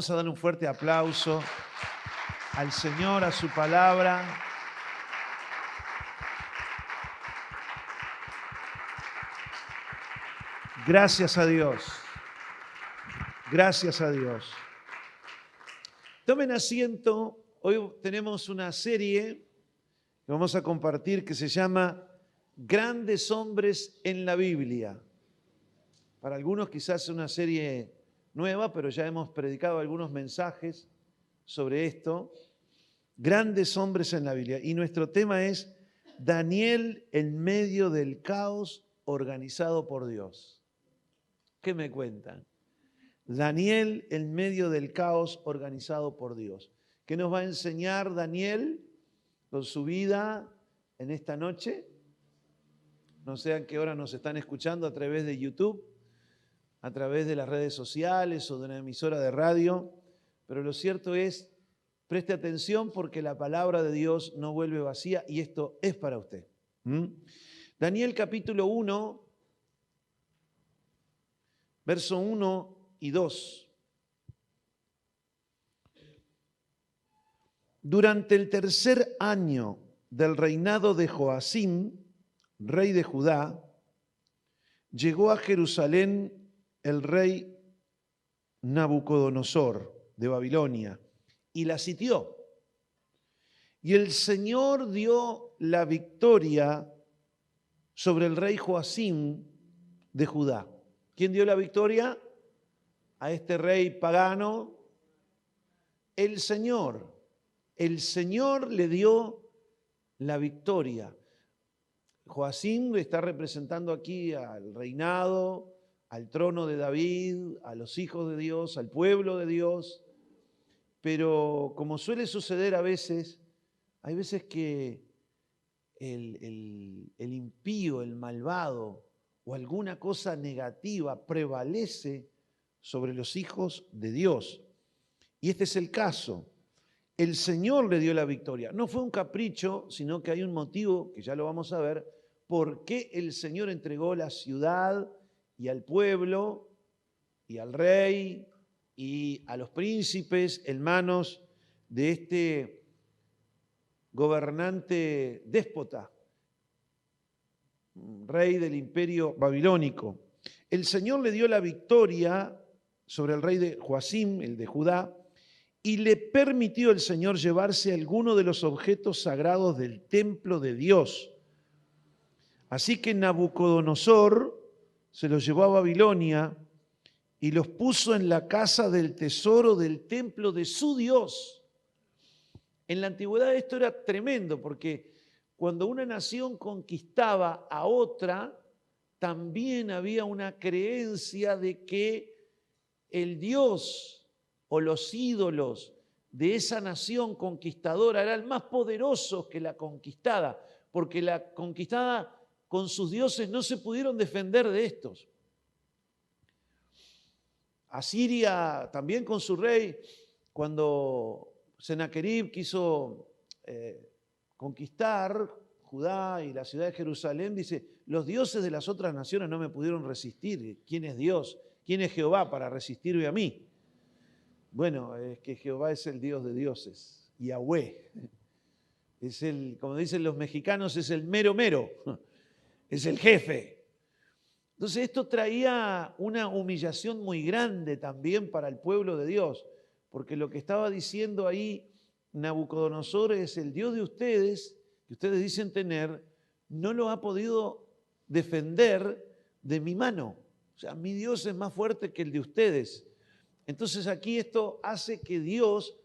Vamos a darle un fuerte aplauso al Señor, a su palabra. Gracias a Dios. Gracias a Dios. Tomen asiento. Hoy tenemos una serie que vamos a compartir que se llama Grandes Hombres en la Biblia. Para algunos quizás es una serie nueva, pero ya hemos predicado algunos mensajes sobre esto. Grandes hombres en la Biblia. Y nuestro tema es Daniel en medio del caos organizado por Dios. ¿Qué me cuentan? Daniel en medio del caos organizado por Dios. ¿Qué nos va a enseñar Daniel con su vida en esta noche? No sé a qué hora nos están escuchando a través de YouTube, a través de las redes sociales o de una emisora de radio, pero lo cierto es, preste atención porque la palabra de Dios no vuelve vacía y esto es para usted. Daniel capítulo 1, verso 1 y 2. Durante el tercer año del reinado de Joacim, rey de Judá, llegó a Jerusalén el rey Nabucodonosor de Babilonia y la sitió. Y el Señor dio la victoria sobre el rey Joacim de Judá. ¿Quién dio la victoria? A este rey pagano. El Señor le dio la victoria. Joacim está representando aquí al reinado, al trono de David, a los hijos de Dios, al pueblo de Dios. Pero como suele suceder a veces, hay veces que el impío, el malvado o alguna cosa negativa prevalece sobre los hijos de Dios. Y este es el caso. El Señor le dio la victoria. No fue un capricho, sino que hay un motivo, que ya lo vamos a ver, por qué el Señor entregó la ciudad y al pueblo y al rey y a los príncipes en manos de este gobernante déspota, rey del imperio babilónico. El Señor le dio la victoria sobre el rey de Joacim, el de Judá, y le permitió el Señor llevarse alguno de los objetos sagrados del templo de Dios. Así que Nabucodonosor se los llevó a Babilonia y los puso en la casa del tesoro del templo de su Dios. En la antigüedad esto era tremendo porque cuando una nación conquistaba a otra, también había una creencia de que el Dios o los ídolos de esa nación conquistadora eran más poderosos que la conquistada, porque la conquistada con sus dioses no se pudieron defender de estos. Asiria también con su rey, cuando Sennacherib quiso conquistar Judá y la ciudad de Jerusalén, dice, los dioses de las otras naciones no me pudieron resistir. ¿Quién es Dios? ¿Quién es Jehová para resistirme a mí? Bueno, es que Jehová es el Dios de dioses, Yahweh. Es el, como dicen los mexicanos, es el mero mero, es el jefe. Entonces esto traía una humillación muy grande también para el pueblo de Dios, porque lo que estaba diciendo ahí Nabucodonosor es el Dios de ustedes, que ustedes dicen tener, no lo ha podido defender de mi mano. O sea, mi Dios es más fuerte que el de ustedes. Entonces aquí esto hace que Dios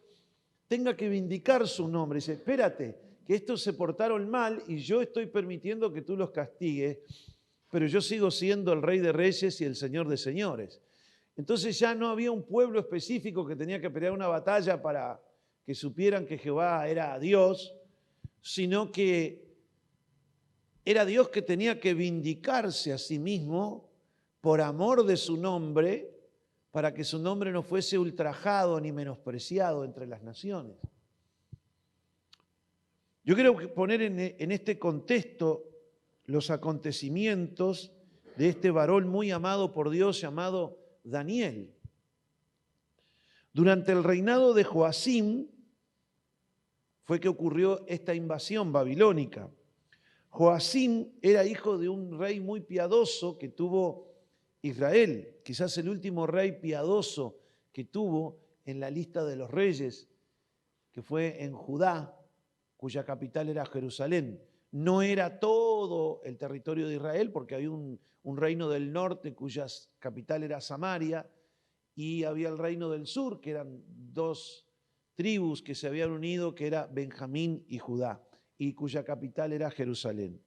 tenga que vindicar su nombre. Dice, espérate, que estos se portaron mal y yo estoy permitiendo que tú los castigues, pero yo sigo siendo el Rey de Reyes y el Señor de Señores. Entonces ya no había un pueblo específico que tenía que pelear una batalla para que supieran que Jehová era Dios, sino que era Dios que tenía que vindicarse a sí mismo por amor de su nombre, para que su nombre no fuese ultrajado ni menospreciado entre las naciones. Yo quiero poner en este contexto los acontecimientos de este varón muy amado por Dios llamado Daniel. Durante el reinado de Joacim fue que ocurrió esta invasión babilónica. Joacim era hijo de un rey muy piadoso que tuvo Israel, quizás el último rey piadoso que tuvo en la lista de los reyes, que fue en Judá, cuya capital era Jerusalén. No era todo el territorio de Israel, porque había un reino del norte cuya capital era Samaria, y había el reino del sur, que eran dos tribus que se habían unido, que era Benjamín y Judá, y cuya capital era Jerusalén.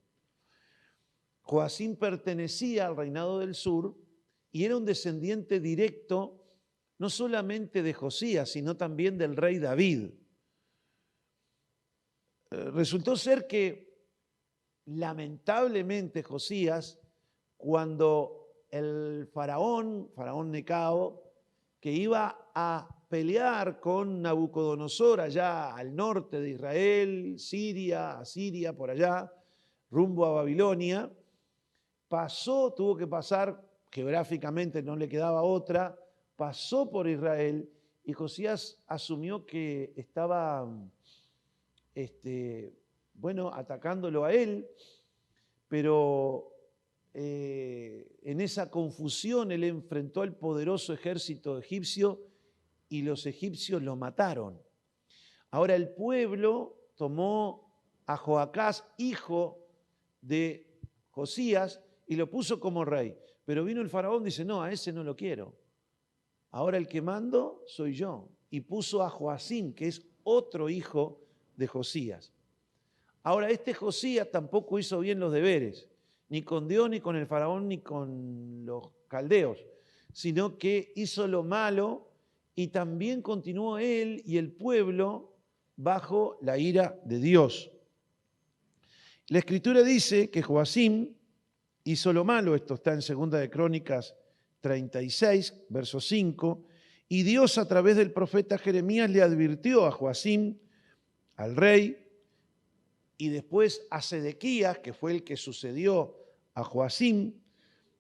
Joacim pertenecía al reinado del sur y era un descendiente directo no solamente de Josías, sino también del rey David. Resultó ser que lamentablemente Josías, cuando el faraón Necao, que iba a pelear con Nabucodonosor allá al norte de Israel, Siria, Asiria, por allá, rumbo a Babilonia, tuvo que pasar, geográficamente no le quedaba otra, pasó por Israel y Josías asumió que estaba, atacándolo a él, pero en esa confusión él enfrentó al poderoso ejército egipcio y los egipcios lo mataron. Ahora el pueblo tomó a Joacás, hijo de Josías, y lo puso como rey. Pero vino el faraón y dice, no, a ese no lo quiero. Ahora el que mando soy yo. Y puso a Joacim, que es otro hijo de Josías. Ahora este Josías tampoco hizo bien los deberes, ni con Dios, ni con el faraón, ni con los caldeos, sino que hizo lo malo y también continuó él y el pueblo bajo la ira de Dios. La Escritura dice que Joacim hizo lo malo, esto está en 2 de Crónicas 36, verso 5, y Dios a través del profeta Jeremías le advirtió a Joacim, al rey, y después a Sedequías, que fue el que sucedió a Joacim,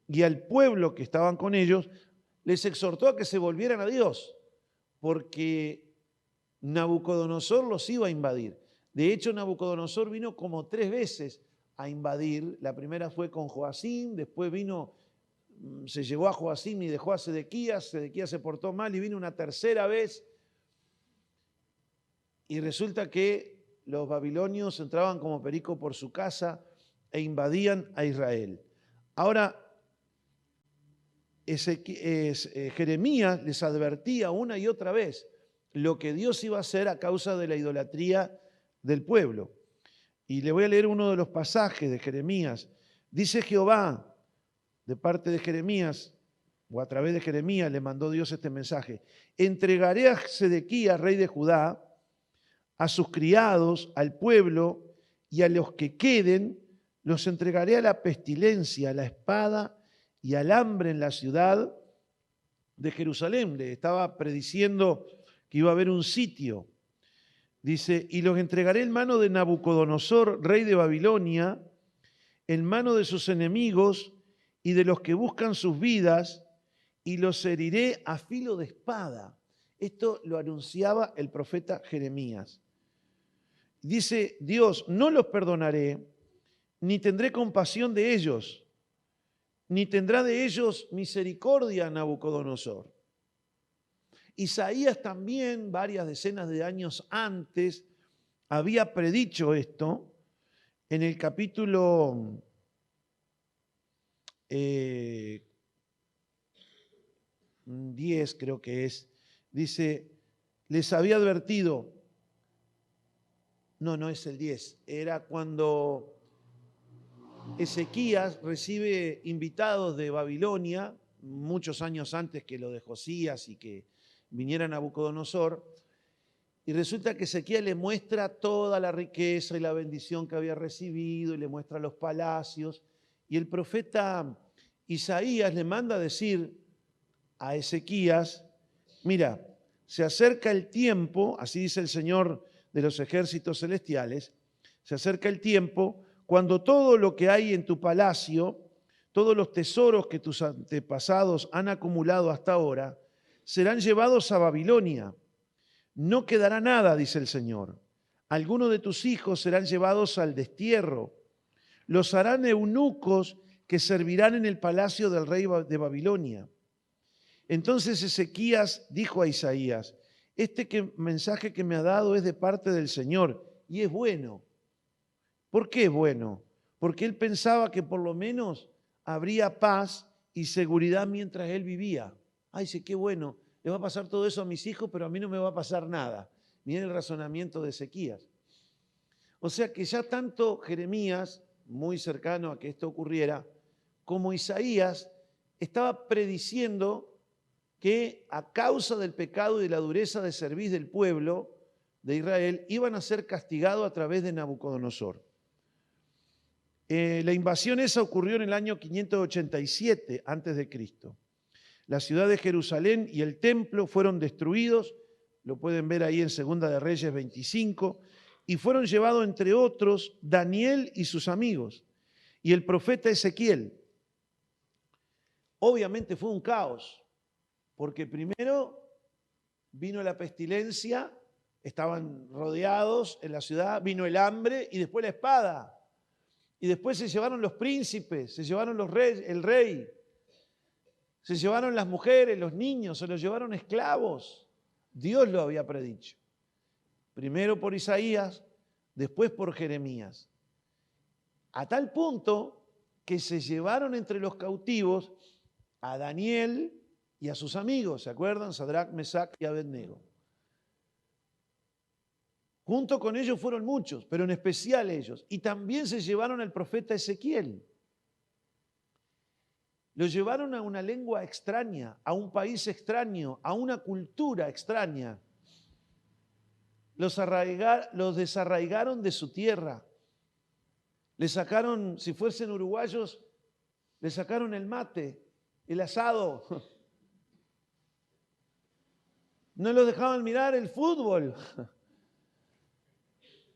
y al pueblo que estaban con ellos, les exhortó a que se volvieran a Dios, porque Nabucodonosor los iba a invadir. De hecho, Nabucodonosor vino como 3 veces a invadir. La primera fue con Joacim, después se llevó a Joacim y dejó a Sedequías. Sedequías se portó mal y vino una tercera vez. Y resulta que los babilonios entraban como perico por su casa e invadían a Israel. Ahora, Jeremías les advertía una y otra vez lo que Dios iba a hacer a causa de la idolatría del pueblo. Y le voy a leer uno de los pasajes de Jeremías. Dice Jehová, de parte de Jeremías, o a través de Jeremías le mandó Dios este mensaje: entregaré a Sedequías, rey de Judá, a sus criados, al pueblo y a los que queden, los entregaré a la pestilencia, a la espada y al hambre en la ciudad de Jerusalén. Le estaba prediciendo que iba a haber un sitio. Dice, y los entregaré en mano de Nabucodonosor, rey de Babilonia, en mano de sus enemigos y de los que buscan sus vidas, y los heriré a filo de espada. Esto lo anunciaba el profeta Jeremías. Dice Dios, no los perdonaré, ni tendré compasión de ellos, ni tendrá de ellos misericordia Nabucodonosor. Isaías también, varias decenas de años antes, había predicho esto en el capítulo 10, creo que es. Dice, les había advertido, no es el 10, era cuando Ezequías recibe invitados de Babilonia, muchos años antes que lo de Josías y que viniera Nabucodonosor, y resulta que Ezequías le muestra toda la riqueza y la bendición que había recibido, y le muestra los palacios, y el profeta Isaías le manda a decir a Ezequías, mira, se acerca el tiempo, así dice el Señor de los ejércitos celestiales, se acerca el tiempo cuando todo lo que hay en tu palacio, todos los tesoros que tus antepasados han acumulado hasta ahora, serán llevados a Babilonia. No quedará nada, dice el Señor. Algunos de tus hijos serán llevados al destierro. Los harán eunucos que servirán en el palacio del rey de Babilonia. Entonces Ezequías dijo a Isaías, mensaje que me ha dado es de parte del Señor y es bueno. ¿Por qué es bueno? Porque él pensaba que por lo menos habría paz y seguridad mientras él vivía. Ay, dice, qué bueno, le va a pasar todo eso a mis hijos, pero a mí no me va a pasar nada. Miren el razonamiento de Ezequías. O sea que ya tanto Jeremías, muy cercano a que esto ocurriera, como Isaías, estaba prediciendo que a causa del pecado y de la dureza de cerviz del pueblo de Israel, iban a ser castigados a través de Nabucodonosor. La invasión esa ocurrió en el año 587 a.C. La ciudad de Jerusalén y el templo fueron destruidos, lo pueden ver ahí en Segunda de Reyes 25, y fueron llevados entre otros Daniel y sus amigos, y el profeta Ezequiel. Obviamente fue un caos, porque primero vino la pestilencia, estaban rodeados en la ciudad, vino el hambre y después la espada. Y después se llevaron los príncipes, se llevaron los reyes, el rey, se llevaron las mujeres, los niños, se los llevaron esclavos. Dios lo había predicho. Primero por Isaías, después por Jeremías. A tal punto que se llevaron entre los cautivos a Daniel y a sus amigos, ¿se acuerdan? Sadrac, Mesac y Abednego. Junto con ellos fueron muchos, pero en especial ellos. Y también se llevaron al profeta Ezequiel. Lo llevaron a una lengua extraña, a un país extraño, a una cultura extraña. Los desarraigaron de su tierra. Les sacaron, si fuesen uruguayos, les sacaron el mate, el asado. No los dejaban mirar el fútbol.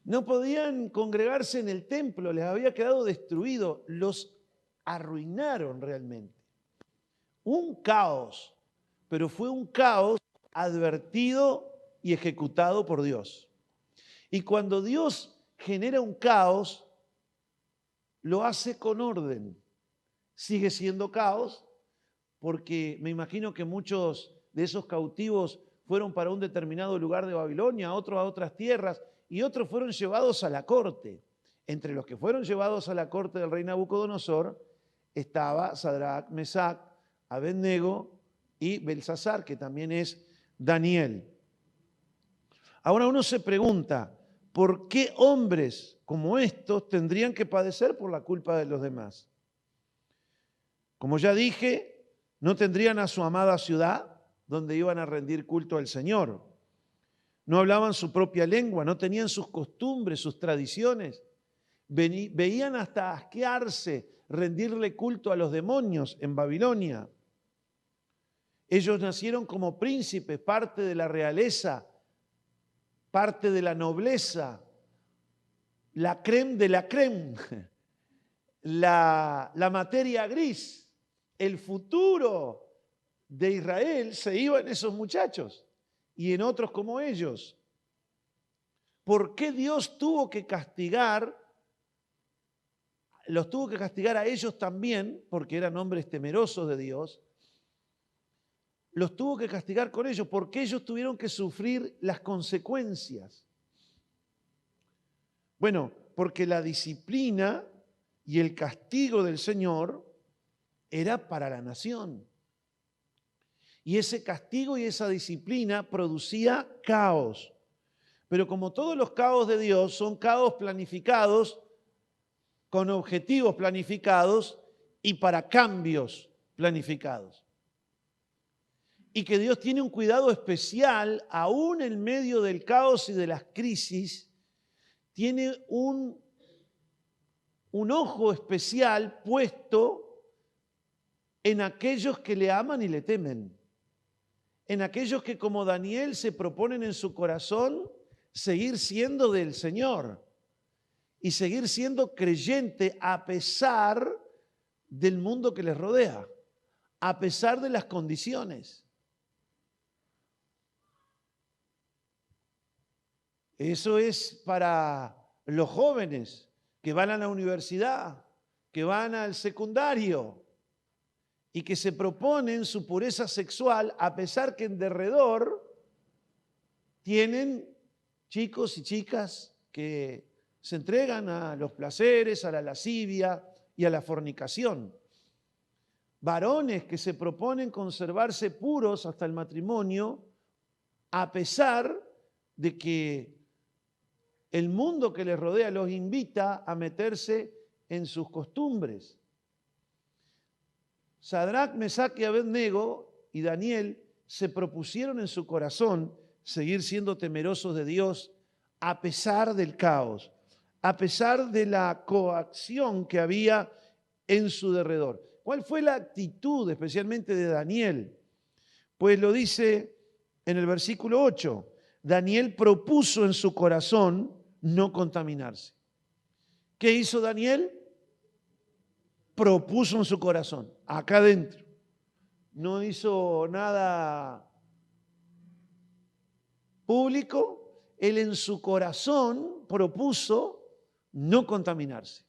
No podían congregarse en el templo, les había quedado destruido. Los arruinaron realmente. Un caos, pero fue un caos advertido y ejecutado por Dios. Y cuando Dios genera un caos, lo hace con orden. Sigue siendo caos, porque me imagino que muchos de esos cautivos fueron para un determinado lugar de Babilonia, otros a otras tierras, y otros fueron llevados a la corte. Entre los que fueron llevados a la corte del rey Nabucodonosor estaba Sadrac, Mesac, Abednego y Belsasar, que también es Daniel. Ahora uno se pregunta, ¿por qué hombres como estos tendrían que padecer por la culpa de los demás? Como ya dije, no tendrían a su amada ciudad donde iban a rendir culto al Señor. No hablaban su propia lengua, no tenían sus costumbres, sus tradiciones. Veían hasta asquearse rendirle culto a los demonios en Babilonia. Ellos nacieron como príncipes, parte de la realeza, parte de la nobleza, la crème de la crème, la materia gris, el futuro de Israel se iba en esos muchachos y en otros como ellos. ¿Por qué Dios tuvo que castigar? Los tuvo que castigar a ellos también, porque eran hombres temerosos de Dios. Los tuvo que castigar con ellos, porque ellos tuvieron que sufrir las consecuencias. Bueno, porque la disciplina y el castigo del Señor era para la nación. Y ese castigo y esa disciplina producía caos. Pero como todos los caos de Dios son caos planificados, con objetivos planificados y para cambios planificados. Y que Dios tiene un cuidado especial, aún en medio del caos y de las crisis, tiene un ojo especial puesto en aquellos que le aman y le temen. En aquellos que como Daniel se proponen en su corazón seguir siendo del Señor y seguir siendo creyente a pesar del mundo que les rodea, a pesar de las condiciones. Eso es para los jóvenes que van a la universidad, que van al secundario y que se proponen su pureza sexual a pesar que en derredor tienen chicos y chicas que se entregan a los placeres, a la lascivia y a la fornicación. Varones que se proponen conservarse puros hasta el matrimonio a pesar de que el mundo que les rodea los invita a meterse en sus costumbres. Sadrac, Mesac y Abednego y Daniel se propusieron en su corazón seguir siendo temerosos de Dios a pesar del caos, a pesar de la coacción que había en su derredor. ¿Cuál fue la actitud especialmente de Daniel? Pues lo dice en el versículo 8. Daniel propuso en su corazón no contaminarse. ¿Qué hizo Daniel? Propuso en su corazón, acá adentro. No hizo nada público, él en su corazón propuso no contaminarse.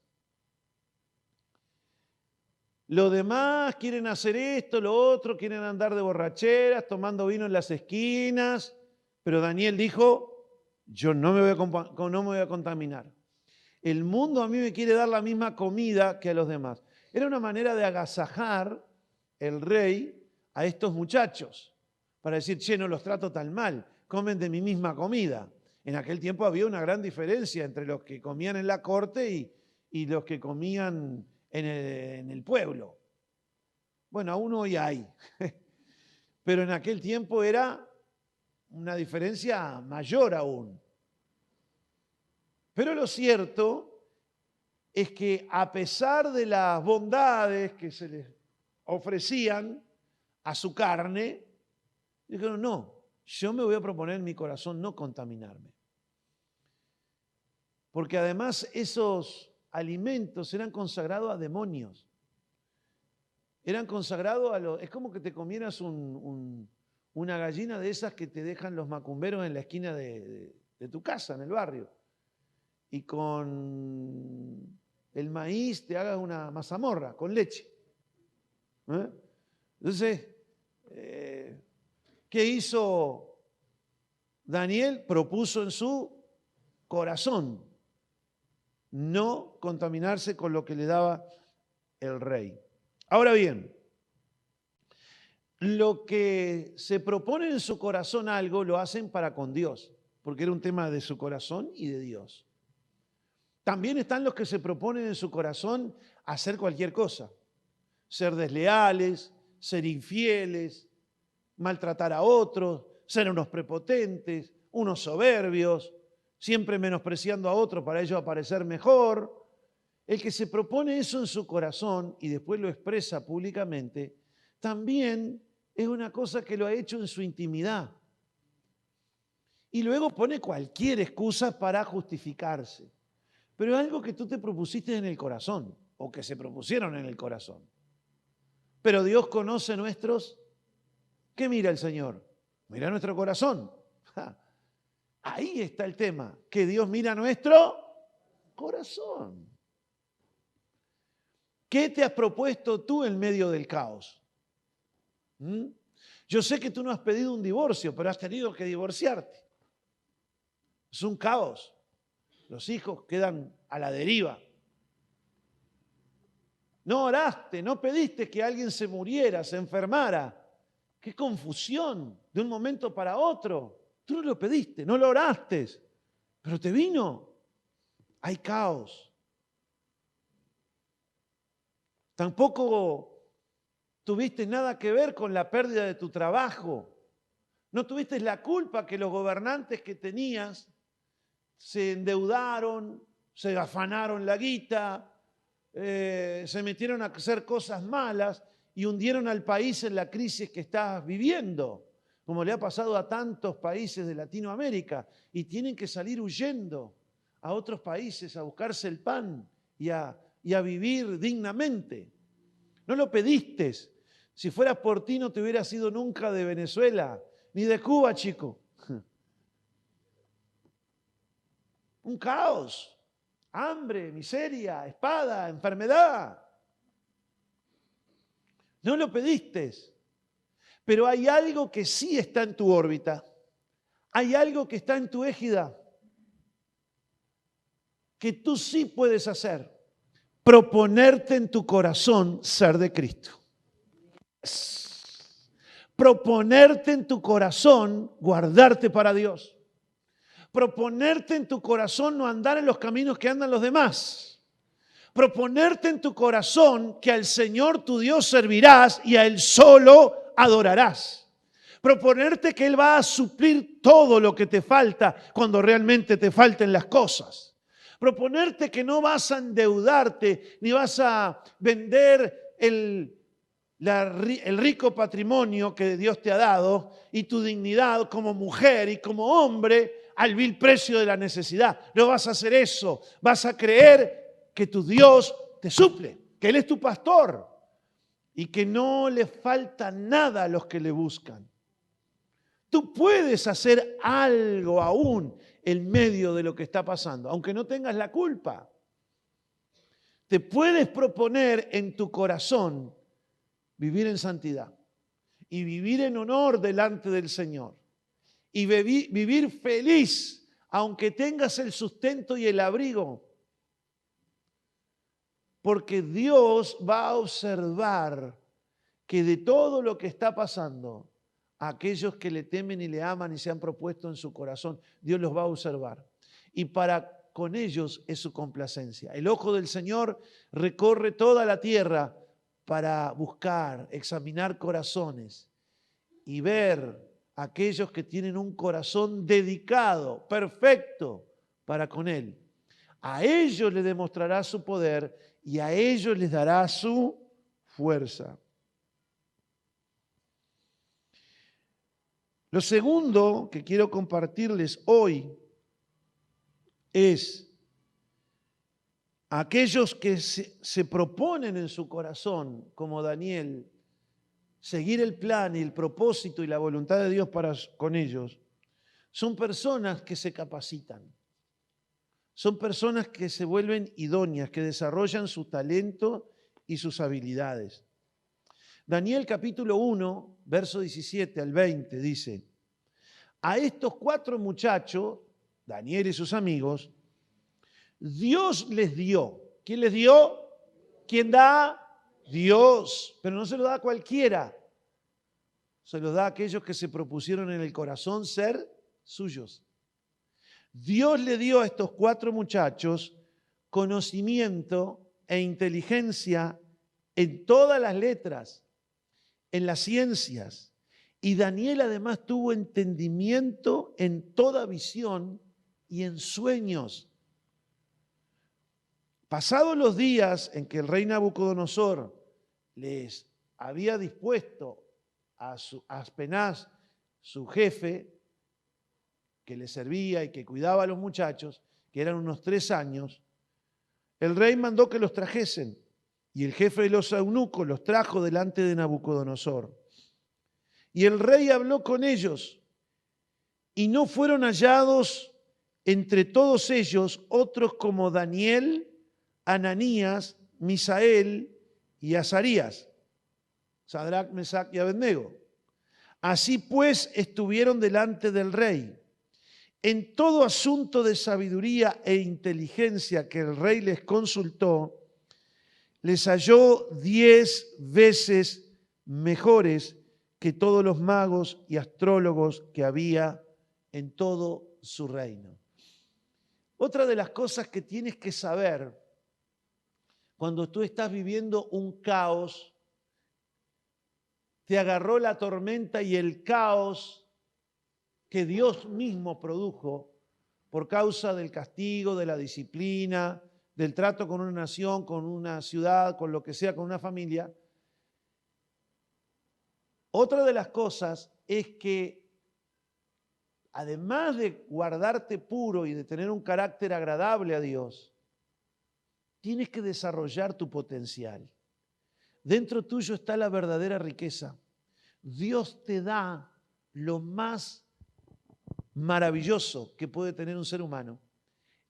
Los demás quieren hacer esto, lo otro, quieren andar de borracheras, tomando vino en las esquinas, pero Daniel dijo, yo no me voy a contaminar. El mundo a mí me quiere dar la misma comida que a los demás. Era una manera de agasajar el rey a estos muchachos, para decir, che, no los trato tan mal, comen de mi misma comida. En aquel tiempo había una gran diferencia entre los que comían en la corte y los que comían en el pueblo. Bueno, aún hoy hay, pero en aquel tiempo era una diferencia mayor aún. Pero lo cierto es que a pesar de las bondades que se les ofrecían a su carne, dijeron, no, yo me voy a proponer en mi corazón no contaminarme. Porque además esos alimentos eran consagrados a demonios. Eran consagrados a los... Es como que te comieras una gallina de esas que te dejan los macumberos en la esquina de tu casa, en el barrio. Y con el maíz te hagas una mazamorra con leche. Entonces, ¿qué hizo Daniel? Propuso en su corazón no contaminarse con lo que le daba el rey. Ahora bien, lo que se propone en su corazón algo lo hacen para con Dios, porque era un tema de su corazón y de Dios. También están los que se proponen en su corazón hacer cualquier cosa, ser desleales, ser infieles, maltratar a otros, ser unos prepotentes, unos soberbios, siempre menospreciando a otros para ellos aparecer mejor. El que se propone eso en su corazón y después lo expresa públicamente, también es una cosa que lo ha hecho en su intimidad. Y luego pone cualquier excusa para justificarse. Pero es algo que tú te propusiste en el corazón, o que se propusieron en el corazón. Pero Dios conoce nuestros... ¿Qué mira el Señor? Mira nuestro corazón. Ahí está el tema, que Dios mira nuestro corazón. ¿Qué te has propuesto tú en medio del caos? Yo sé que tú no has pedido un divorcio, pero has tenido que divorciarte. Es un caos. Los hijos quedan a la deriva. No oraste, no pediste que alguien se muriera, se enfermara. ¡Qué confusión! De un momento para otro. Tú no lo pediste, no lo oraste, pero te vino. Hay caos. Tampoco tuviste nada que ver con la pérdida de tu trabajo. No tuviste la culpa que los gobernantes que tenías se endeudaron, se afanaron la guita, se metieron a hacer cosas malas y hundieron al país en la crisis que estás viviendo, como le ha pasado a tantos países de Latinoamérica, y tienen que salir huyendo a otros países a buscarse el pan y a vivir dignamente. No lo pediste. Si fueras por ti no te hubieras ido nunca de Venezuela, ni de Cuba, chico. Un caos, hambre, miseria, espada, enfermedad. No lo pediste, pero hay algo que sí está en tu órbita. Hay algo que está en tu égida que tú sí puedes hacer. Proponerte en tu corazón ser de Cristo. Proponerte en tu corazón guardarte para Dios. Proponerte en tu corazón no andar en los caminos que andan los demás. Proponerte en tu corazón que al Señor tu Dios servirás y a Él solo adorarás. Proponerte que Él va a suplir todo lo que te falta cuando realmente te falten las cosas. Proponerte que no vas a endeudarte ni vas a vender el rico patrimonio que Dios te ha dado y tu dignidad como mujer y como hombre al vil precio de la necesidad. No vas a hacer eso. Vas a creer que tu Dios te suple, que Él es tu pastor y que no le falta nada a los que le buscan. Tú puedes hacer algo aún en medio de lo que está pasando, aunque no tengas la culpa. Te puedes proponer en tu corazón vivir en santidad y vivir en honor delante del Señor y vivir feliz, aunque tengas el sustento y el abrigo, porque Dios va a observar que de todo lo que está pasando, aquellos que le temen y le aman y se han propuesto en su corazón, Dios los va a observar. Y para con ellos es su complacencia. El ojo del Señor recorre toda la tierra para buscar, examinar corazones y ver a aquellos que tienen un corazón dedicado, perfecto, para con Él. A ellos les demostrará su poder y a ellos les dará su fuerza. Lo segundo que quiero compartirles hoy es aquellos que se proponen en su corazón, como Daniel, seguir el plan y el propósito y la voluntad de Dios con ellos, son personas que se capacitan, son personas que se vuelven idóneas, que desarrollan su talento y sus habilidades. Daniel capítulo 1, verso 17 al 20 dice: a estos 4 muchachos, Daniel y sus amigos, Dios les dio. ¿Quién les dio? ¿Quién da? Dios. Pero no se lo da a cualquiera. Se lo da a aquellos que se propusieron en el corazón ser suyos. Dios le dio a estos 4 muchachos conocimiento e inteligencia en todas las letras, en las ciencias. Y Daniel además tuvo entendimiento en toda visión y en sueños. Pasados los días en que el rey Nabucodonosor les había dispuesto a Aspenaz, su jefe, que le servía y que cuidaba a los muchachos, que eran unos 3 años, el rey mandó que los trajesen. Y el jefe de los eunucos los trajo delante de Nabucodonosor. Y el rey habló con ellos, y no fueron hallados entre todos ellos otros como Daniel, Ananías, Misael y Azarías, Sadrac, Mesac y Abednego. Así pues estuvieron delante del rey. En todo asunto de sabiduría e inteligencia que el rey les consultó, les halló 10 veces mejores que todos los magos y astrólogos que había en todo su reino. Otra de las cosas que tienes que saber cuando tú estás viviendo un caos, te agarró la tormenta y el caos que Dios mismo produjo por causa del castigo, de la disciplina, del trato con una nación, con una ciudad, con lo que sea, con una familia. Otra de las cosas es que además de guardarte puro y de tener un carácter agradable a Dios, tienes que desarrollar tu potencial. Dentro tuyo está la verdadera riqueza. Dios te da lo más maravilloso que puede tener un ser humano.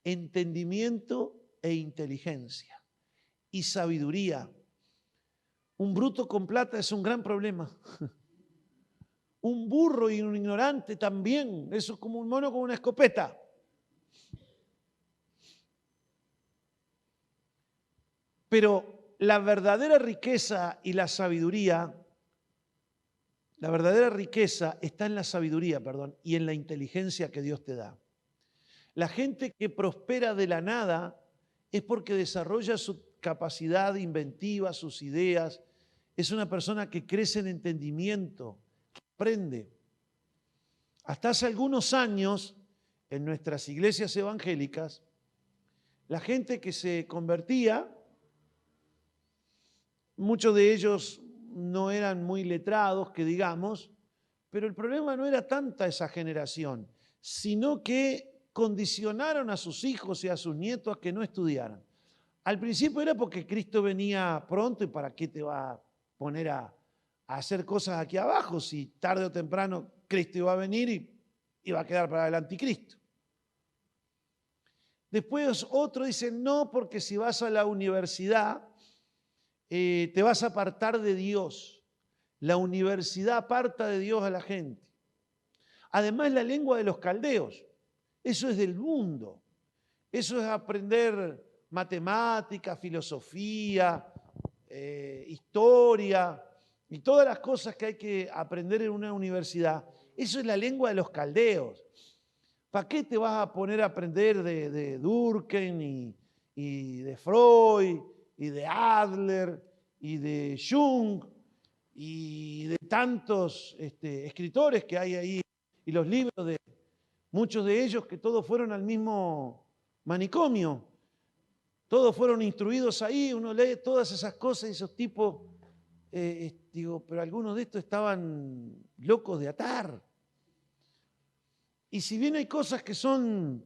entendimiento e inteligencia y sabiduría. Un bruto con plata es un gran problema. Un burro y un ignorante también. Eso es como un mono con una escopeta. Pero la verdadera riqueza y la sabiduría, la verdadera riqueza está en la sabiduría, y en la inteligencia que Dios te da. La gente que prospera de la nada es porque desarrolla su capacidad inventiva, sus ideas. Es una persona que crece en entendimiento, aprende. Hasta hace algunos años, en nuestras iglesias evangélicas, la gente que se convertía, muchos de ellos no eran muy letrados, que digamos, pero el problema no era tanta esa generación, sino que condicionaron a sus hijos y a sus nietos a que no estudiaran. Al principio era porque Cristo venía pronto y para qué te va a poner a hacer cosas aquí abajo si tarde o temprano Cristo iba a venir y va a quedar para el anticristo. Después otro dice, no, porque si vas a la universidad te vas a apartar de Dios. La universidad aparta de Dios a la gente. Además, la lengua de los caldeos, eso es del mundo. Eso es aprender matemática, filosofía, historia y todas las cosas que hay que aprender en una universidad. Eso es la lengua de los caldeos. ¿Para qué te vas a poner a aprender de Durkheim y de Freud y de Adler y de Jung y de tantos escritores que hay ahí y los libros de muchos de ellos que todos fueron al mismo manicomio? Todos fueron instruidos ahí, uno lee todas esas cosas y esos tipos, pero algunos de estos estaban locos de atar. Y si bien hay cosas que son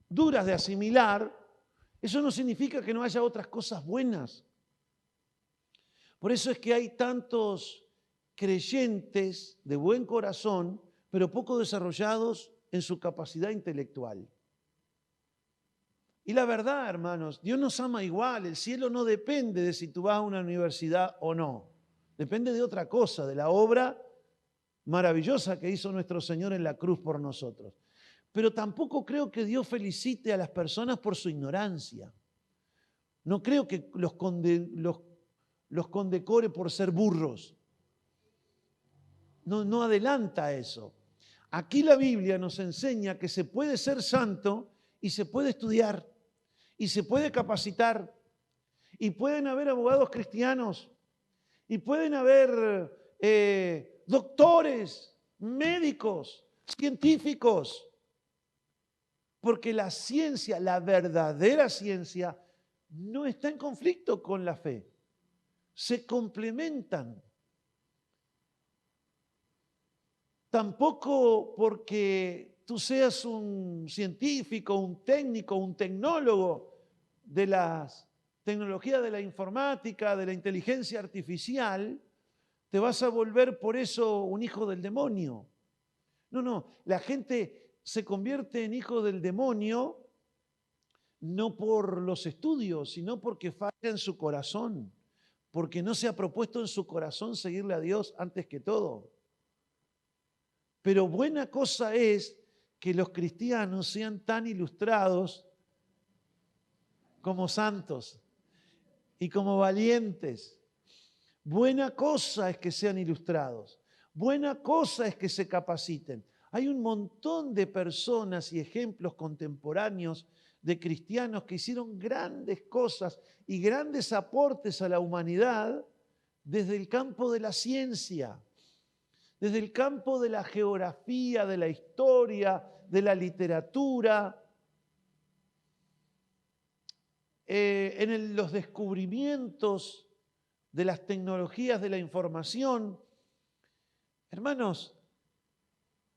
duras de asimilar, eso no significa que no haya otras cosas buenas. Por eso es que hay tantos creyentes de buen corazón, pero poco desarrollados en su capacidad intelectual. Y la verdad, hermanos, Dios nos ama igual. El cielo no depende de si tú vas a una universidad o no. Depende de otra cosa, de la obra maravillosa que hizo nuestro Señor en la cruz por nosotros. Pero tampoco creo que Dios felicite a las personas por su ignorancia. No creo que los condecore por ser burros. No adelanta eso. Aquí la Biblia nos enseña que se puede ser santo y se puede estudiar y se puede capacitar y pueden haber abogados cristianos y pueden haber doctores, médicos, científicos, porque la ciencia, la verdadera ciencia, no está en conflicto con la fe, se complementan. Tampoco porque tú seas un científico, un técnico, un tecnólogo de las tecnologías de la informática, de la inteligencia artificial, te vas a volver por eso un hijo del demonio. No, la gente se convierte en hijo del demonio no por los estudios, sino porque falla en su corazón, porque no se ha propuesto en su corazón seguirle a Dios antes que todo. Pero buena cosa es que los cristianos sean tan ilustrados como santos y como valientes. Buena cosa es que sean ilustrados. Buena cosa es que se capaciten. Hay un montón de personas y ejemplos contemporáneos de cristianos que hicieron grandes cosas y grandes aportes a la humanidad desde el campo de la ciencia, desde el campo de la geografía, de la historia, de la literatura, en los descubrimientos de las tecnologías de la información. Hermanos,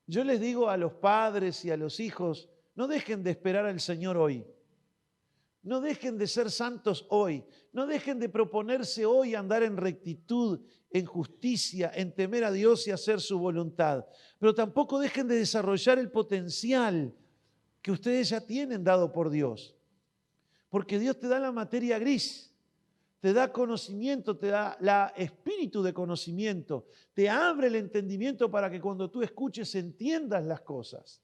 yo les digo a los padres y a los hijos, no dejen de esperar al Señor hoy. No dejen de ser santos hoy. No dejen de proponerse hoy andar en rectitud, en justicia, en temer a Dios y hacer su voluntad. Pero tampoco dejen de desarrollar el potencial que ustedes ya tienen dado por Dios. Porque Dios te da la materia gris, te da conocimiento, te da espíritu de conocimiento, te abre el entendimiento para que cuando tú escuches entiendas las cosas.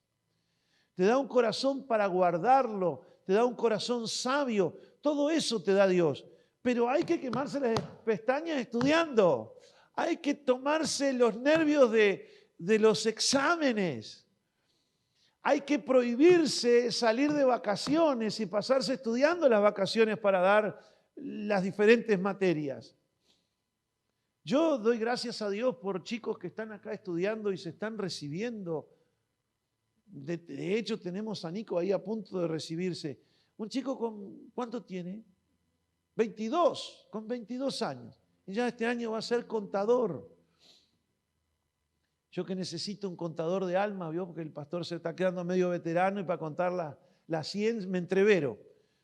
Te da un corazón para guardarlo, te da un corazón sabio, todo eso te da Dios. Pero hay que quemarse las pestañas estudiando, hay que tomarse los nervios de los exámenes. Hay que prohibirse salir de vacaciones y pasarse estudiando las vacaciones para dar las diferentes materias. Yo doy gracias a Dios por chicos que están acá estudiando y se están recibiendo. De hecho, tenemos a Nico ahí a punto de recibirse. Un chico con, ¿cuánto tiene? 22, con 22 años. Y ya este año va a ser contador. Yo que necesito un contador de alma, ¿vio? Porque el pastor se está quedando medio veterano y para contar las 100 me entrevero.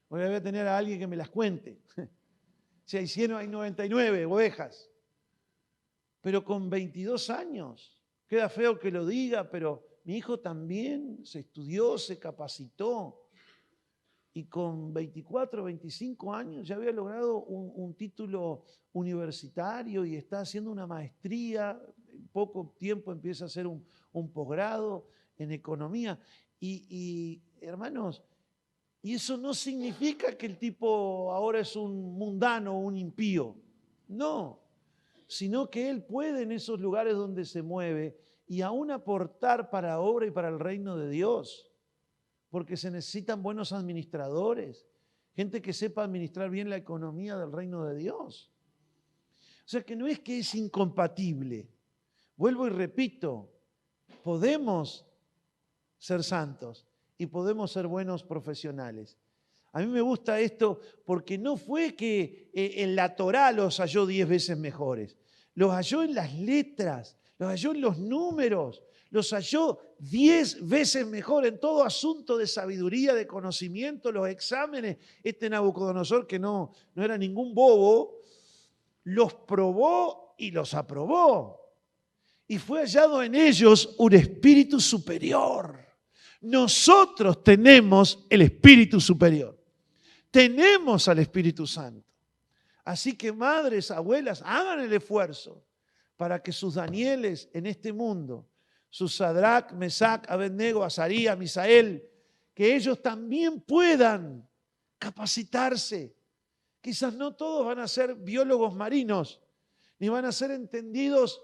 Voy a tener a alguien que me las cuente. Si hay 100, hay 99 ovejas. Pero con 22 años, queda feo que lo diga, pero mi hijo también se estudió, se capacitó. Y con 24, 25 años ya había logrado un título universitario y está haciendo una maestría. En poco tiempo empieza a hacer un posgrado en economía. Y hermanos, y eso no significa que el tipo ahora es un mundano o un impío. No, sino que él puede en esos lugares donde se mueve y aún aportar para la obra y para el reino de Dios. Porque se necesitan buenos administradores, gente que sepa administrar bien la economía del reino de Dios. O sea que no es que es incompatible. Vuelvo y repito, podemos ser santos y podemos ser buenos profesionales. A mí me gusta esto porque no fue que en la Torá los halló 10 veces mejores. Los halló en las letras, los halló en los números, los halló 10 veces mejor en todo asunto de sabiduría, de conocimiento, los exámenes. Este Nabucodonosor, que no era ningún bobo, los probó y los aprobó. Y fue hallado en ellos un espíritu superior. Nosotros tenemos el espíritu superior. Tenemos al Espíritu Santo. Así que madres, abuelas, hagan el esfuerzo para que sus Danieles en este mundo, sus Sadrach, Mesac, Abednego, Azarías, Misael, que ellos también puedan capacitarse. Quizás no todos van a ser biólogos marinos, ni van a ser entendidos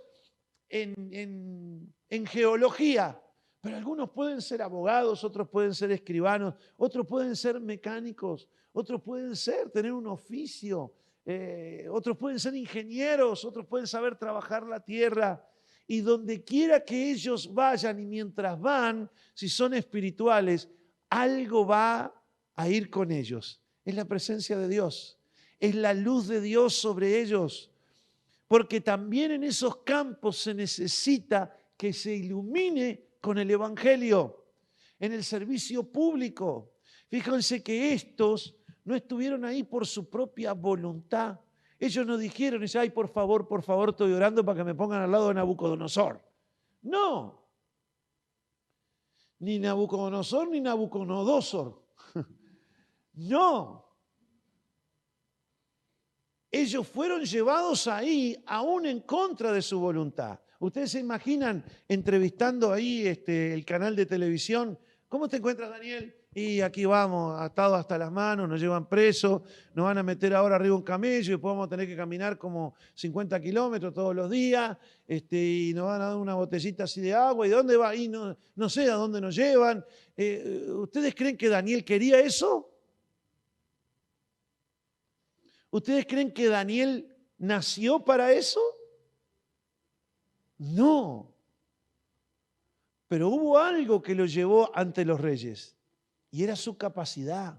en geología, pero algunos pueden ser abogados, otros pueden ser escribanos, otros pueden ser mecánicos, otros pueden tener un oficio, otros pueden ser ingenieros, otros pueden saber trabajar la tierra. Y donde quiera que ellos vayan y mientras van, si son espirituales, algo va a ir con ellos. Es la presencia de Dios, es la luz de Dios sobre ellos. Porque también en esos campos se necesita que se ilumine con el Evangelio, en el servicio público. Fíjense que estos no estuvieron ahí por su propia voluntad. Ellos no dijeron, ay, por favor, estoy orando para que me pongan al lado de Nabucodonosor. No. Ni Nabucodonosor ni Nabucodonosor. No. Ellos fueron llevados ahí aún en contra de su voluntad. Ustedes se imaginan entrevistando ahí el canal de televisión. ¿Cómo te encuentras, Daniel? Y aquí vamos, atados hasta las manos, nos llevan presos, nos van a meter ahora arriba un camello y después vamos a tener que caminar como 50 kilómetros todos los días y nos van a dar una botellita así de agua. ¿Y de dónde va? Y no sé a dónde nos llevan. ¿Ustedes creen que Daniel quería eso? ¿Ustedes creen que Daniel nació para eso? No. Pero hubo algo que lo llevó ante los reyes y era su capacidad.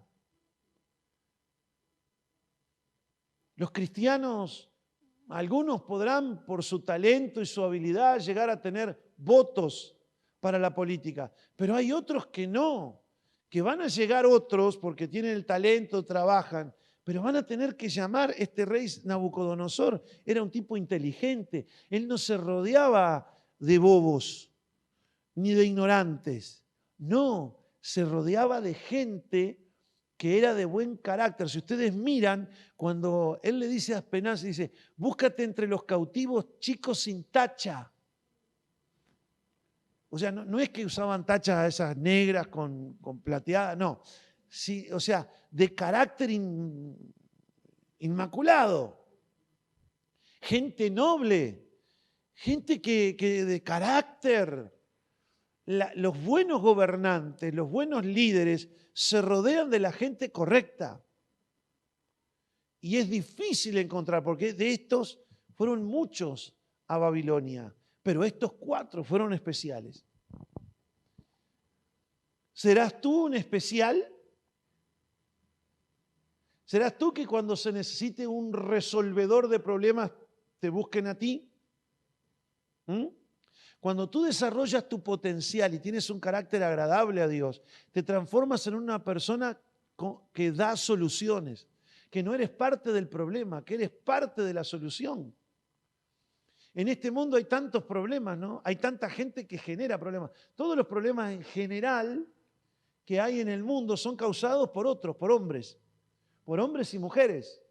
Los cristianos, algunos podrán por su talento y su habilidad llegar a tener votos para la política, pero hay otros que no, que van a llegar otros porque tienen el talento, trabajan, pero van a tener que llamar. Este rey Nabucodonosor era un tipo inteligente. Él no se rodeaba de bobos ni de ignorantes. No, se rodeaba de gente que era de buen carácter. Si ustedes miran, cuando él le dice a Aspenaz, dice, búscate entre los cautivos chicos sin tacha. O sea, no es que usaban tachas esas negras con plateadas, no. Sí, o sea, de carácter inmaculado. Gente noble, gente que de carácter. Los buenos gobernantes, los buenos líderes se rodean de la gente correcta. Y es difícil encontrar, porque de estos fueron muchos a Babilonia, pero estos 4 fueron especiales. ¿Serás tú un especial? ¿Serás tú que cuando se necesite un resolvedor de problemas te busquen a ti? Cuando tú desarrollas tu potencial y tienes un carácter agradable a Dios, te transformas en una persona que da soluciones, que no eres parte del problema, que eres parte de la solución. En este mundo hay tantos problemas, ¿no? Hay tanta gente que genera problemas. Todos los problemas en general que hay en el mundo son causados por otros, por hombres y mujeres.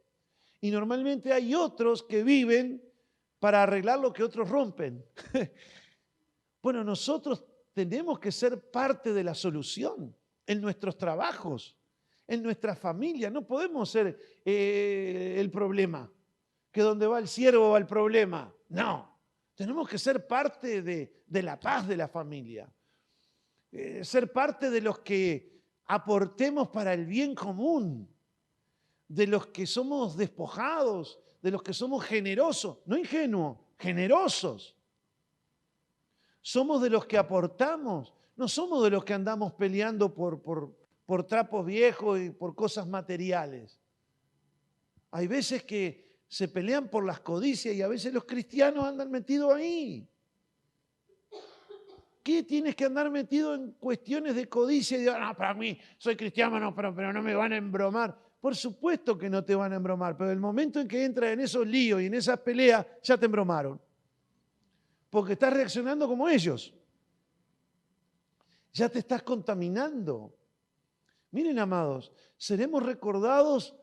Y normalmente hay otros que viven para arreglar lo que otros rompen. Bueno, nosotros tenemos que ser parte de la solución en nuestros trabajos, en nuestra familia. No podemos ser el problema, que donde va el siervo va el problema. No, tenemos que ser parte de la paz de la familia. Ser parte de los que aportemos para el bien común, de los que somos despojados, de los que somos generosos, no ingenuos, generosos. Somos de los que aportamos, no somos de los que andamos peleando por trapos viejos y por cosas materiales. Hay veces que se pelean por las codicias y a veces los cristianos andan metidos ahí. ¿Qué tienes que andar metido en cuestiones de codicia? Y no, para mí, soy cristiano, no, pero no me van a embromar. Por supuesto que no te van a embromar, pero el momento en que entras en esos líos y en esas peleas, ya te embromaron. Porque estás reaccionando como ellos. Ya te estás contaminando. Miren, amados, seremos recordados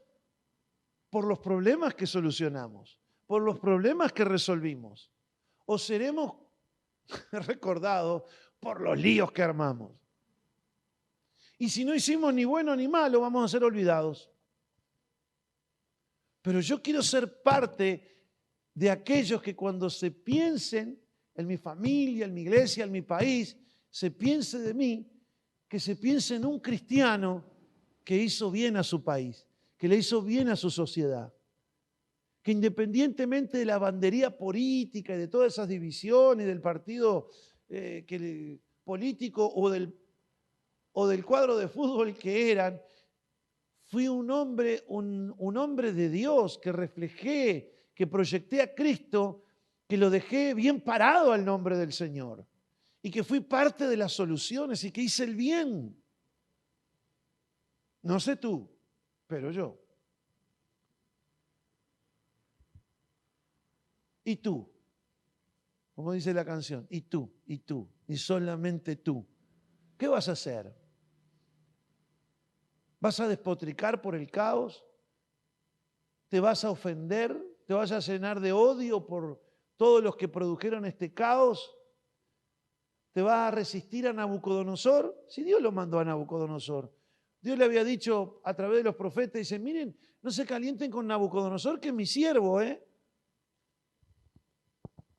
por los problemas que solucionamos, por los problemas que resolvimos, o seremos recordados por los líos que armamos. Y si no hicimos ni bueno ni malo, vamos a ser olvidados. Pero yo quiero ser parte de aquellos que cuando se piensen en mi familia, en mi iglesia, en mi país, se piense de mí, que se piense en un cristiano que hizo bien a su país, que le hizo bien a su sociedad, que independientemente de la bandería política y de todas esas divisiones del partido político o del cuadro de fútbol que eran, fui un hombre de Dios, que reflejé, que proyecté a Cristo, que lo dejé bien parado al nombre del Señor y que fui parte de las soluciones y que hice el bien. No sé tú, pero yo. ¿Y tú? Como dice la canción, y tú, y solamente tú. ¿Qué vas a hacer? ¿Vas a despotricar por el caos? ¿Te vas a ofender? ¿Te vas a llenar de odio por todos los que produjeron este caos? ¿Te vas a resistir a Nabucodonosor? Si Dios lo mandó a Nabucodonosor. Dios le había dicho a través de los profetas, dice, miren, no se calienten con Nabucodonosor, que es mi siervo,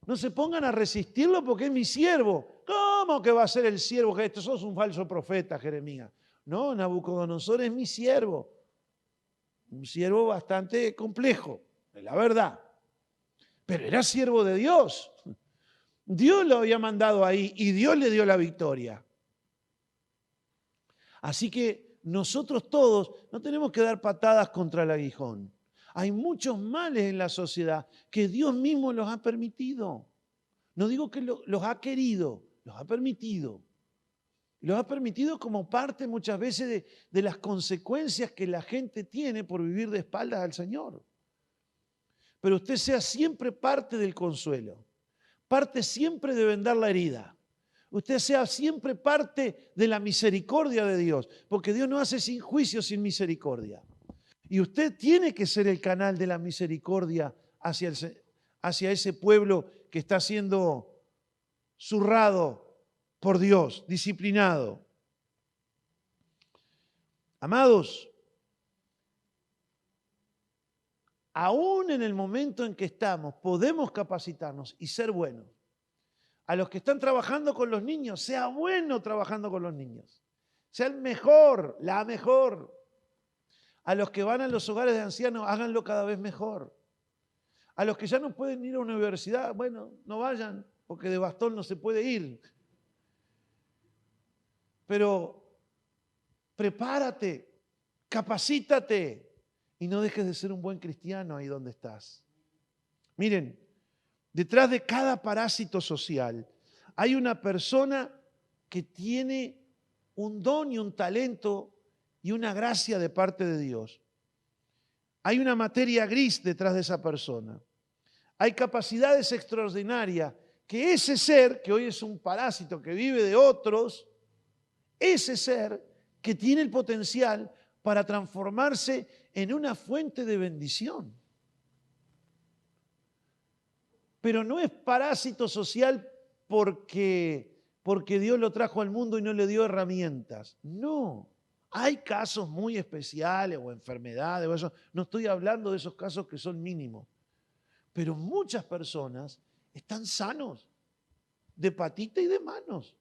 No se pongan a resistirlo porque es mi siervo. ¿Cómo que va a ser el siervo? Que esto sos un falso profeta, Jeremías. No, Nabucodonosor es mi siervo. Un siervo bastante complejo, es la verdad. Pero era siervo de Dios. Dios lo había mandado ahí y Dios le dio la victoria. Así que nosotros todos no tenemos que dar patadas contra el aguijón. Hay muchos males en la sociedad que Dios mismo los ha permitido. No digo que los ha querido, los ha permitido. Los ha permitido como parte muchas veces de las consecuencias que la gente tiene por vivir de espaldas al Señor. Pero usted sea siempre parte del consuelo, parte siempre de vendar la herida, Usted sea siempre parte de la misericordia de Dios, porque Dios no hace sin juicio, sin misericordia. Y usted tiene que ser el canal de la misericordia hacia ese pueblo que está siendo zurrado por Dios, disciplinado. Amados, aún en el momento en que estamos, podemos capacitarnos y ser buenos. A los que están trabajando con los niños, sea bueno trabajando con los niños. Sea el mejor, la mejor. A los que van a los hogares de ancianos, háganlo cada vez mejor. A los que ya no pueden ir a una universidad, bueno, no vayan, porque de bastón no se puede ir. Pero prepárate, capacítate y no dejes de ser un buen cristiano ahí donde estás. Miren, detrás de cada parásito social hay una persona que tiene un don y un talento y una gracia de parte de Dios. Hay una materia gris detrás de esa persona. Hay capacidades extraordinarias que ese ser, que hoy es un parásito que vive de otros, ese ser que tiene el potencial para transformarse en una fuente de bendición. Pero no es parásito social porque Dios lo trajo al mundo y no le dio herramientas. No. Hay casos muy especiales o enfermedades, o eso. No estoy hablando de esos casos que son mínimos. Pero muchas personas están sanos de patita y de manos.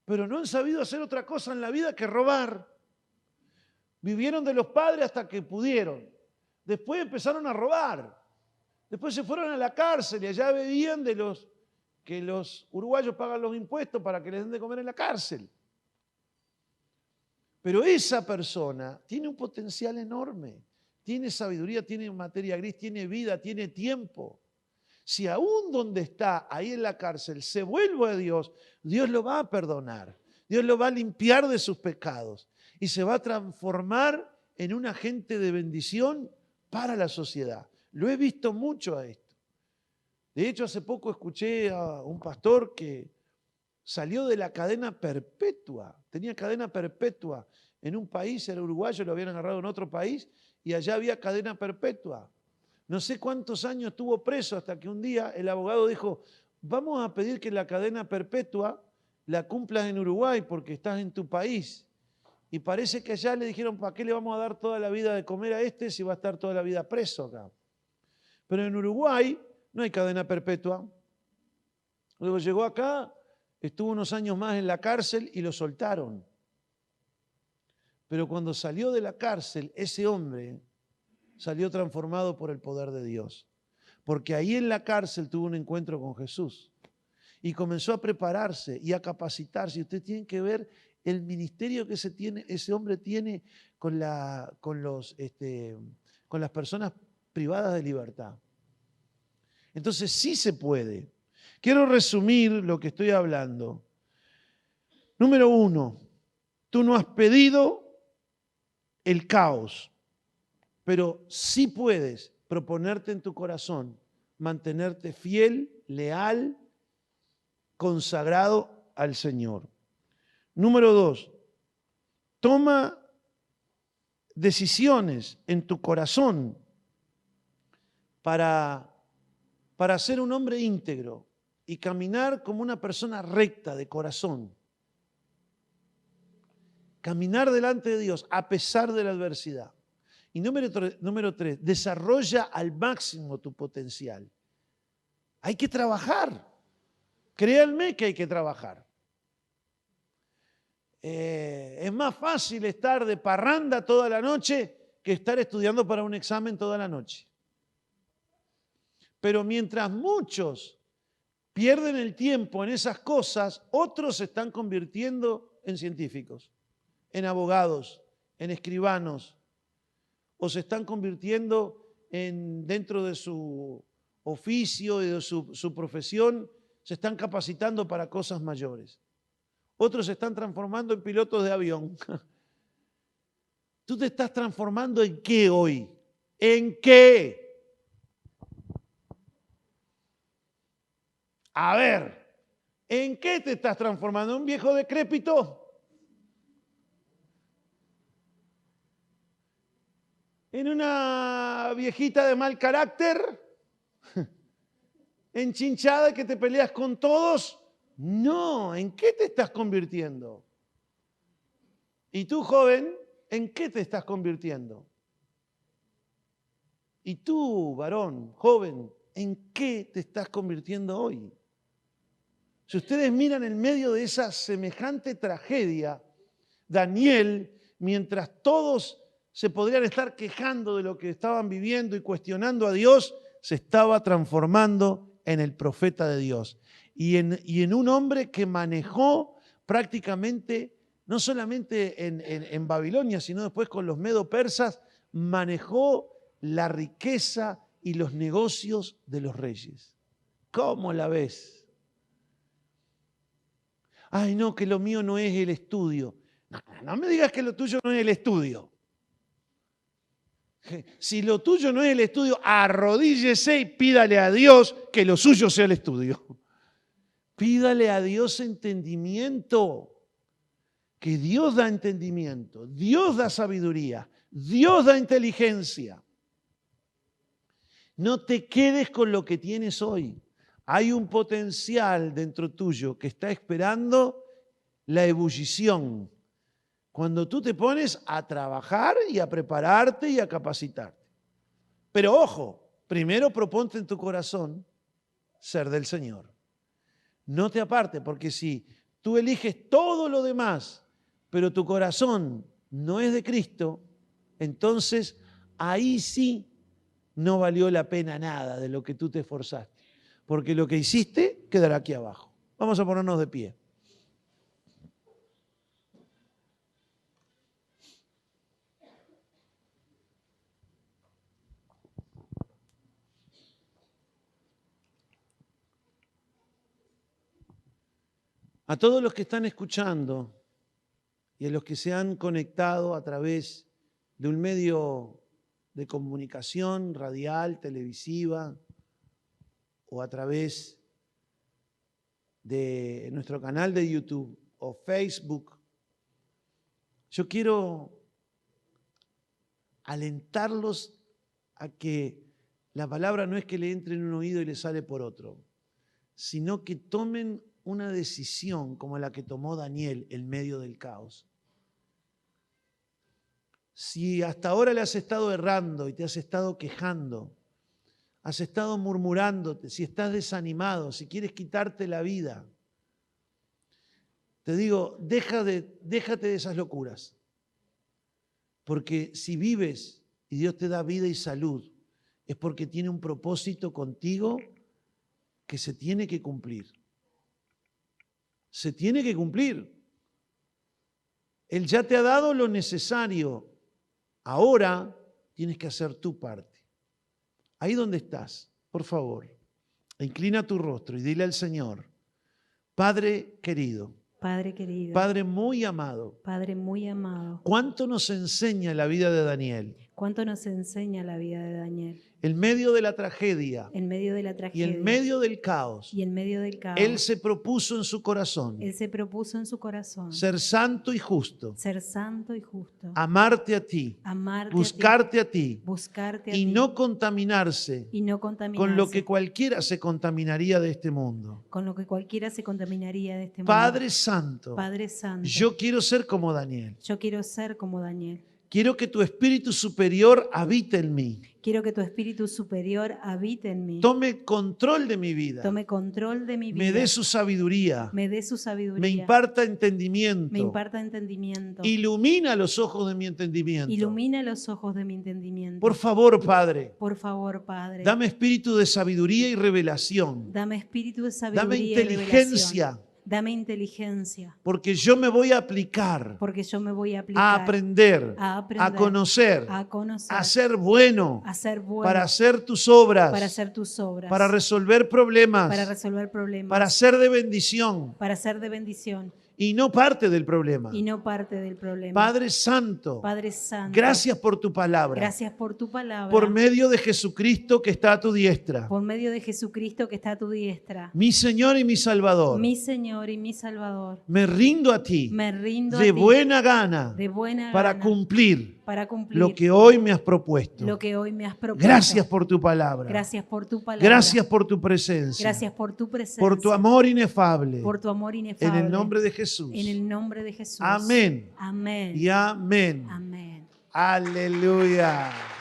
Pero no han sabido hacer otra cosa en la vida que robar. Vivieron de los padres hasta que pudieron. Después empezaron a robar. Después se fueron a la cárcel y allá bebían de los que los uruguayos pagan los impuestos para que les den de comer en la cárcel. Pero esa persona tiene un potencial enorme, tiene sabiduría, tiene materia gris, tiene vida, tiene tiempo. Si aún donde está, ahí en la cárcel, se vuelve a Dios, Dios lo va a perdonar, Dios lo va a limpiar de sus pecados y se va a transformar en un agente de bendición para la sociedad. Lo he visto mucho a esto. De hecho, hace poco escuché a un pastor que salió de la cadena perpetua, tenía cadena perpetua en un país, era uruguayo, lo habían agarrado en otro país y allá había cadena perpetua. No sé cuántos años estuvo preso hasta que un día el abogado dijo, vamos a pedir que la cadena perpetua la cumplas en Uruguay porque estás en tu país. Y parece que allá le dijeron, ¿para qué le vamos a dar toda la vida de comer a este si va a estar toda la vida preso acá? Pero en Uruguay no hay cadena perpetua. Luego llegó acá, estuvo unos años más en la cárcel y lo soltaron. Pero cuando salió de la cárcel, ese hombre salió transformado por el poder de Dios. Porque ahí en la cárcel tuvo un encuentro con Jesús. Y comenzó a prepararse y a capacitarse. Y usted tiene que ver el ministerio que ese hombre tiene con las personas privadas de libertad. Entonces sí se puede. Quiero resumir lo que estoy hablando. Número 1, tú no has pedido el caos, pero sí puedes proponerte en tu corazón mantenerte fiel, leal, consagrado al Señor. Número 2, toma decisiones en tu corazón para ser un hombre íntegro y caminar como una persona recta de corazón. Caminar delante de Dios a pesar de la adversidad. Y número 3, desarrolla al máximo tu potencial. Hay que trabajar. Créanme que hay que trabajar. Es más fácil estar de parranda toda la noche que estar estudiando para un examen toda la noche. Pero mientras muchos pierden el tiempo en esas cosas, otros se están convirtiendo en científicos, en abogados, en escribanos, o se están convirtiendo dentro de su oficio y de su profesión, se están capacitando para cosas mayores. Otros se están transformando en pilotos de avión. ¿Tú te estás transformando en qué hoy? ¿En qué? A ver, ¿En qué te estás transformando? ¿En un viejo decrépito? ¿En una viejita de mal carácter? ¿Enchinchada que te peleas con todos? No, ¿en qué te estás convirtiendo? Y tú, joven, ¿en qué te estás convirtiendo? Y tú, varón, joven, ¿en qué te estás convirtiendo hoy? Si ustedes miran en medio de esa semejante tragedia, Daniel, mientras todos se podrían estar quejando de lo que estaban viviendo y cuestionando a Dios, se estaba transformando en el profeta de Dios. Y en un hombre que manejó prácticamente, no solamente en Babilonia, sino después con los medo-persas, manejó la riqueza y los negocios de los reyes. ¿Cómo la ves? Ay, no, que lo mío no es el estudio. No me digas que lo tuyo no es el estudio. Si lo tuyo no es el estudio, arrodíllese y pídale a Dios que lo suyo sea el estudio. Pídale a Dios entendimiento, que Dios da entendimiento, Dios da sabiduría, Dios da inteligencia. No te quedes con lo que tienes hoy. Hay un potencial dentro tuyo que está esperando la ebullición. Cuando tú te pones a trabajar y a prepararte y a capacitarte. Pero ojo, primero proponte en tu corazón ser del Señor. No te apartes, porque si tú eliges todo lo demás, pero tu corazón no es de Cristo, entonces ahí sí no valió la pena nada de lo que tú te esforzaste. Porque lo que hiciste quedará aquí abajo. Vamos a ponernos de pie. A todos los que están escuchando y a los que se han conectado a través de un medio de comunicación radial, televisiva, o a través de nuestro canal de YouTube o Facebook, yo quiero alentarlos a que la palabra no es que le entre en un oído y le sale por otro, sino que tomen una decisión como la que tomó Daniel en medio del caos. Si hasta ahora le has estado errando y te has estado quejando, has estado murmurándote, si estás desanimado, si quieres quitarte la vida, te digo, déjate de esas locuras. Porque si vives y Dios te da vida y salud, es porque tiene un propósito contigo que se tiene que cumplir. Se tiene que cumplir. Él ya te ha dado lo necesario. Ahora tienes que hacer tu parte. Ahí donde estás, por favor, inclina tu rostro y dile al Señor, Padre querido, Padre muy amado, Padre muy amado, ¿cuánto nos enseña la vida de Daniel? ¿cuánto nos enseña la vida de Daniel? En medio de la tragedia En medio de la y tragedia en medio del caos, y en medio del caos, Él se propuso en su corazón Él se propuso en su corazón ser santo y justo, ser santo y justo, amarte a ti, amarte buscarte a a ti buscarte a y ti no contaminarse y no con contaminarse lo que cualquiera se contaminaría de este mundo. con lo que cualquiera se contaminaría de este mundo. Padre Santo, Padre Santo, yo quiero ser como Daniel. yo quiero ser como Daniel. Quiero que tu Espíritu Superior habite en mí. Quiero que tu Espíritu Superior habite en mí. Tome control de mi vida. Tome control de mi vida. Me dé su sabiduría. Me dé su sabiduría. Me imparta entendimiento. Me imparta entendimiento. Ilumina los ojos de mi entendimiento. Ilumina los ojos de mi entendimiento. Por favor, Padre. Por favor, Padre. Dame espíritu de sabiduría y revelación. Dame espíritu de sabiduría Dame y inteligencia. revelación. Dame inteligencia. Porque yo me voy a aplicar. Porque yo me voy a A aplicar. aprender. A conocer. A conocer. A ser bueno. A ser bueno. Para hacer tus obras. Para hacer tus obras. Para resolver problemas. Para resolver problemas. Para ser de bendición. Para ser de bendición. y no parte del problema. y no parte del problema. Padre Santo, Padre Santo, gracias por tu palabra. gracias por tu palabra. Por medio de Jesucristo que está a tu diestra. Por medio de Jesucristo que está a tu diestra. Mi Señor y mi Salvador. Mi Señor y mi Salvador. Me rindo a ti Me rindo de a ti buena gana de buena para gana cumplir para cumplir lo que hoy me has propuesto. lo que hoy me has propuesto. Gracias por tu palabra. Gracias por tu palabra. Gracias por tu presencia. Gracias por tu presencia. Por tu amor inefable. Por tu amor En inefable. el nombre de Jesús. En el nombre de Jesús. Amén. Amén. Y amén. Amén. Aleluya.